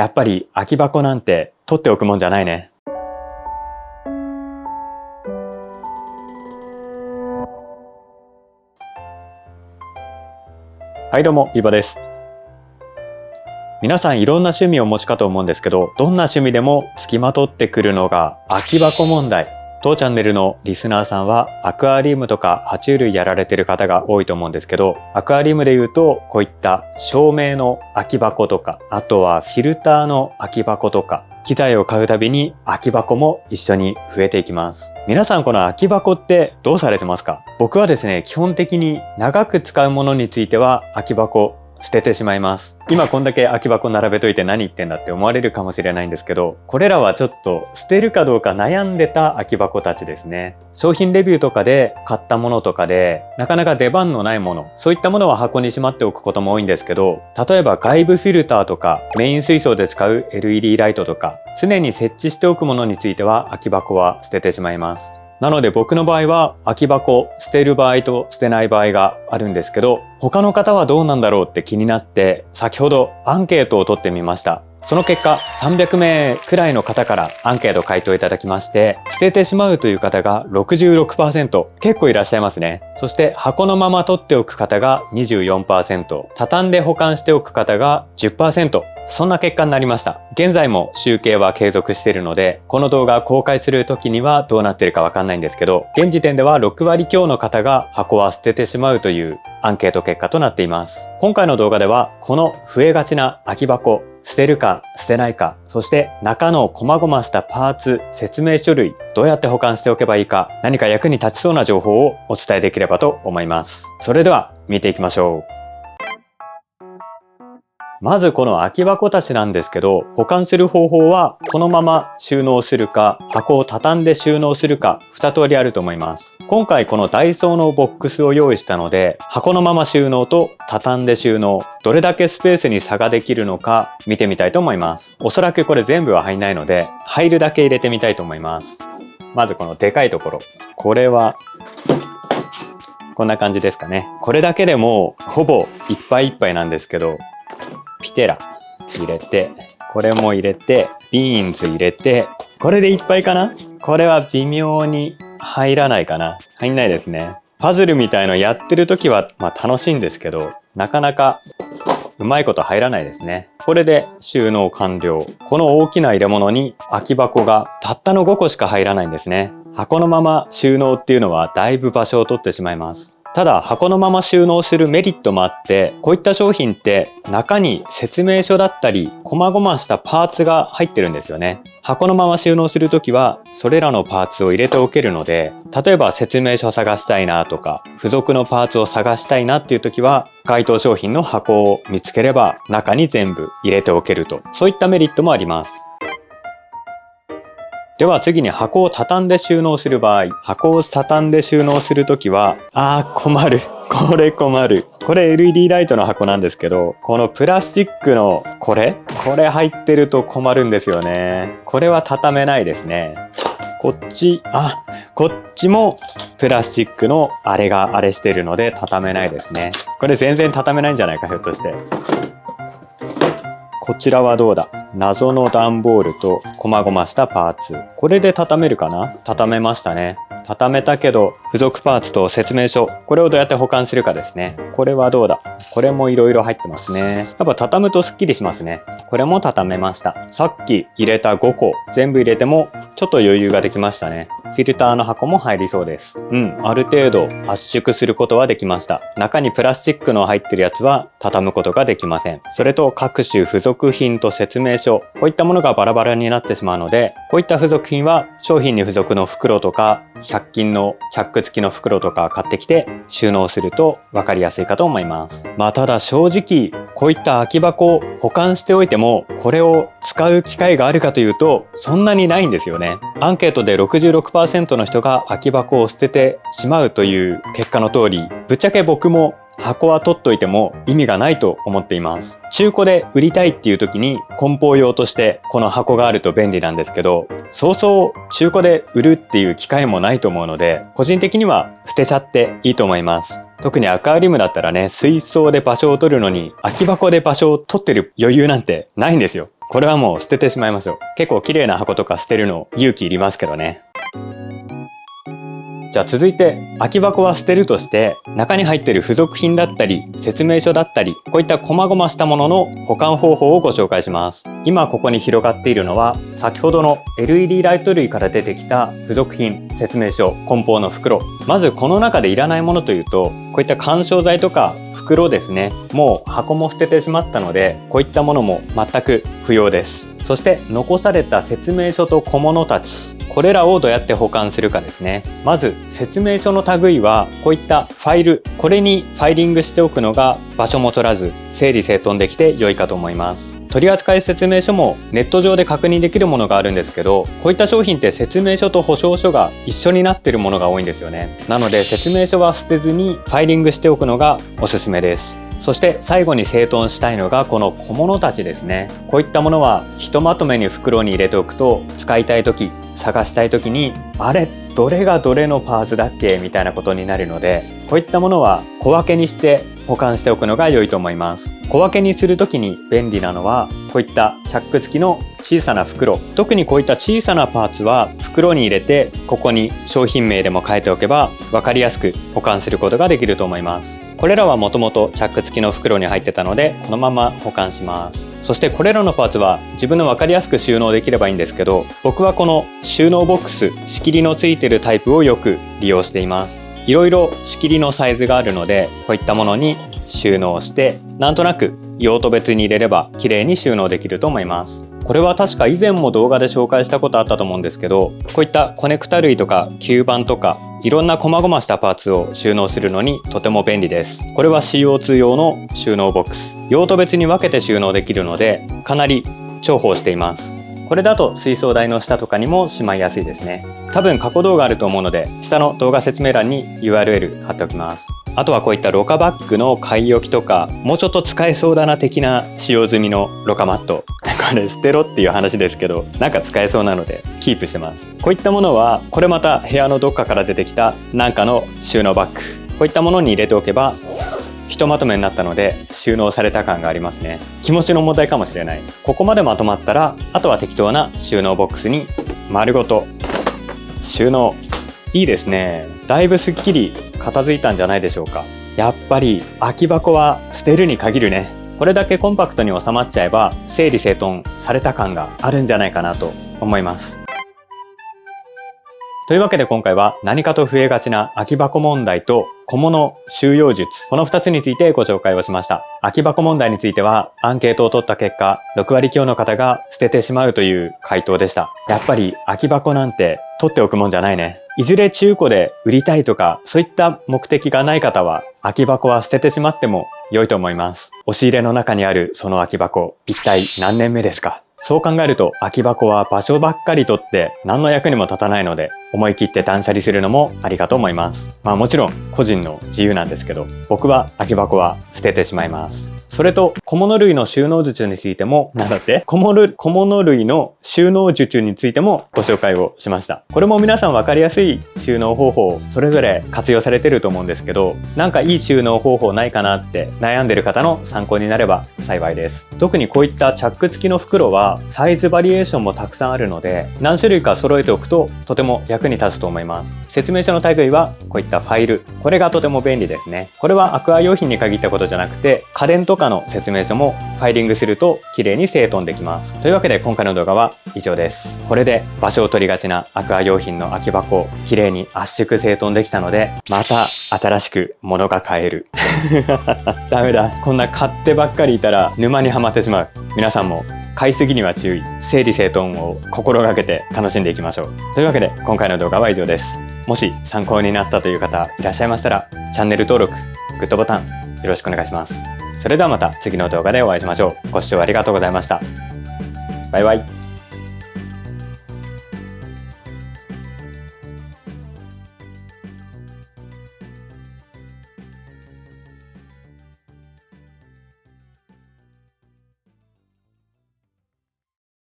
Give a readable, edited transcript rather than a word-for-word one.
やっぱり空き箱なんて取っておくもんじゃないね。はいどうも、ビバです。皆さんいろんな趣味をお持ちかと思うんですけど、どんな趣味でも付きまとってくるのが空き箱問題。当チャンネルのリスナーさんはアクアリウムとか爬虫類やられてる方が多いと思うんですけど、アクアリウムで言うとこういった照明の空き箱とか、あとはフィルターの空き箱とか、機材を買うたびに空き箱も一緒に増えていきます。皆さんこの空き箱ってどうされてますか？僕はですね、基本的に長く使うものについては空き箱捨ててしまいます。今こんだけ空き箱並べといて何言ってんだって思われるかもしれないんですけど、これらはちょっと捨てるかどうか悩んでた空き箱たちですね。商品レビューとかで買ったものとかでなかなか出番のないもの、そういったものは箱にしまっておくことも多いんですけど、例えば外部フィルターとかメイン水槽で使う LED ライトとか常に設置しておくものについては空き箱は捨ててしまいます。なので僕の場合は空き箱捨てる場合と捨てない場合があるんですけど、他の方はどうなんだろうって気になって先ほどアンケートを取ってみました。その結果300名くらいの方からアンケート回答いただきまして、捨ててしまうという方が 66%、 結構いらっしゃいますね。そして箱のまま取っておく方が 24%、 畳んで保管しておく方が 10%、そんな結果になりました。現在も集計は継続しているので、この動画公開する時にはどうなってるかわかんないんですけど、現時点では6割強の方が箱は捨ててしまうというアンケート結果となっています。今回の動画ではこの増えがちな空き箱、捨てるか捨てないか、そして中の細々したパーツ、説明書類、どうやって保管しておけばいいか、何か役に立ちそうな情報をお伝えできればと思います。それでは見ていきましょう。まずこの空き箱たちなんですけど、保管する方法はこのまま収納するか、箱を畳んで収納するか、2通りあると思います。今回このダイソーのボックスを用意したので、箱のまま収納と畳んで収納、どれだけスペースに差ができるのか見てみたいと思います。おそらくこれ全部は入んないので、入るだけ入れてみたいと思います。まずこのでかいところ。これはこんな感じですかね。これだけでもほぼいっぱいいっぱいなんですけど、ピテラ入れて、これも入れて、ビーンズ入れて、これでいっぱいかな？これは微妙に入らないかな。入んないですね。パズルみたいのやってる時は楽しいんですけど、なかなかうまいこと入らないですね。これで収納完了。この大きな入れ物に空き箱がたったの5個しか入らないんですね。箱のまま収納っていうのはだいぶ場所を取ってしまいます。ただ箱のまま収納するメリットもあって、こういった商品って中に説明書だったり細々したパーツが入ってるんですよね。箱のまま収納するときはそれらのパーツを入れておけるので、例えば説明書を探したいなとか付属のパーツを探したいなっていうときは、該当商品の箱を見つければ中に全部入れておけると、そういったメリットもあります。では次に箱を畳んで収納する場合、箱を畳んで収納するときは、困る。これ困る。これ LED ライトの箱なんですけど、このプラスチックのこれ入ってると困るんですよね。これは畳めないですね。こっちもプラスチックのあれしてるので畳めないですね。これ全然畳めないんじゃないか、ひょっとして。こちらはどうだ？謎の段ボールと細々したパーツ。これで畳めるかな？畳めましたね。畳めたけど、付属パーツと説明書。これをどうやって保管するかですね。これはどうだ？これもいろいろ入ってますね。やっぱ畳むとスッキリしますね。これも畳めました。さっき入れた5個、全部入れてもちょっと余裕ができましたね。フィルターの箱も入りそうです。ある程度圧縮することはできました。中にプラスチックの入ってるやつは畳むことができません。それと各種付属品と説明書、こういったものがバラバラになってしまうので、こういった付属品は商品に付属の袋とか100均のチャック付きの袋とか買ってきて収納すると分かりやすいかと思います。ただ正直こういった空き箱を保管しておいても、これを使う機会があるかというとそんなにないんですよね。アンケートで 66% の人が空き箱を捨ててしまうという結果の通り、ぶっちゃけ僕も箱は取っといても意味がないと思っています。中古で売りたいっていう時に梱包用としてこの箱があると便利なんですけど、そうそう中古で売るっていう機会もないと思うので、個人的には捨てちゃっていいと思います。特にアクアリウムだったらね、水槽で場所を取るのに空き箱で場所を取ってる余裕なんてないんですよ。これはもう捨ててしまいましょう。結構綺麗な箱とか捨てるの勇気いりますけどね。じゃあ続いて、空き箱は捨てるとして、中に入っている付属品だったり、説明書だったり、こういった細々したものの保管方法をご紹介します。今ここに広がっているのは、先ほどの LED ライト類から出てきた付属品、説明書、梱包の袋。まずこの中でいらないものというと、こういった緩衝材とか袋ですね。もう箱も捨ててしまったので、こういったものも全く不要です。そして残された説明書と小物たち。これらをどうやって保管するかですね。まず説明書の類はこういったファイル、これにファイリングしておくのが場所も取らず整理整頓できて良いかと思います。取扱説明書もネット上で確認できるものがあるんですけど、こういった商品って説明書と保証書が一緒になっているものが多いんですよね。なので説明書は捨てずにファイリングしておくのがおすすめです。そして最後に整頓したいのがこの小物たちですね。こういったものはひとまとめに袋に入れておくと、使いたい時、探したい時にあれどれがどれのパーツだっけみたいなことになるので、こういったものは小分けにして保管しておくのが良いと思います。小分けにする時に便利なのはこういったチャック付きの小さな袋。特にこういった小さなパーツは袋に入れて、ここに商品名でも書いておけば分かりやすく保管することができると思います。これらはもともとチャック付きの袋に入ってたので、このまま保管します。そしてこれらのパーツは自分の分かりやすく収納できればいいんですけど、僕はこの収納ボックス、仕切りのついているタイプをよく利用しています。いろいろ仕切りのサイズがあるので、こういったものに収納して、なんとなく用途別に入れれば綺麗に収納できると思います。これは確か以前も動画で紹介したことあったと思うんですけど、こういったコネクタ類とか吸盤とかいろんな細々したパーツを収納するのにとても便利です。これは CO2 用の収納ボックス。用途別に分けて収納できるのでかなり重宝しています。これだと水槽台の下とかにもしまいやすいですね。多分過去動画あると思うので、下の動画説明欄に URL 貼っておきます。あとはこういったろ過バッグの買い置きとか、もうちょっと使えそうだな的な使用済みのろ過マット。これ捨てろっていう話ですけど、なんか使えそうなのでキープしてます。こういったものは、これまた部屋のどっかから出てきたなんかの収納バッグ。こういったものに入れておけば、ひとまとめになったので収納された感がありますね。気持ちの問題かもしれない。ここまでまとまったら、あとは適当な収納ボックスに丸ごと収納。いいですね。だいぶすっきり片付いたんじゃないでしょうか。やっぱり空き箱は捨てるに限るね。これだけコンパクトに収まっちゃえば整理整頓された感があるんじゃないかなと思います。というわけで今回は何かと増えがちな空き箱問題と小物収容術、この2つについてご紹介をしました。空き箱問題についてはアンケートを取った結果、6割強の方が捨ててしまうという回答でした。やっぱり空き箱なんて取っておくもんじゃないね。いずれ中古で売りたいとか、そういった目的がない方は空き箱は捨ててしまっても良いと思います。押し入れの中にあるその空き箱、一体何年目ですか？そう考えると空き箱は場所ばっかり取って何の役にも立たないので、思い切って断捨離するのもありかと思います。もちろん個人の自由なんですけど、僕は空き箱は捨ててしまいます。それと小物類の収納術についても、小物類の収納術についてもご紹介をしました。これも皆さん分かりやすい収納方法それぞれ活用されてると思うんですけど、なんかいい収納方法ないかなって悩んでる方の参考になれば幸いです。特にこういったチャック付きの袋はサイズバリエーションもたくさんあるので、何種類か揃えておくととても役に立つと思います。説明書の類はこういったファイル、これがとても便利ですね。これはアクア用品に限ったことじゃなくて、家電とかの説明書もファイリングすると綺麗に整頓できます。というわけで今回の動画は以上です。これで場所を取りがちなアクア用品の空き箱を綺麗に圧縮整頓できたので、また新しく物が買える。ダメだ。こんな買ってばっかりいたら沼にはまってしまう。皆さんも買いすぎには注意。整理整頓を心がけて楽しんでいきましょう。というわけで今回の動画は以上です。もし参考になったという方いらっしゃいましたら、チャンネル登録、グッドボタンよろしくお願いします。それではまた次の動画でお会いしましょう。ご視聴ありがとうございました。バイバイ。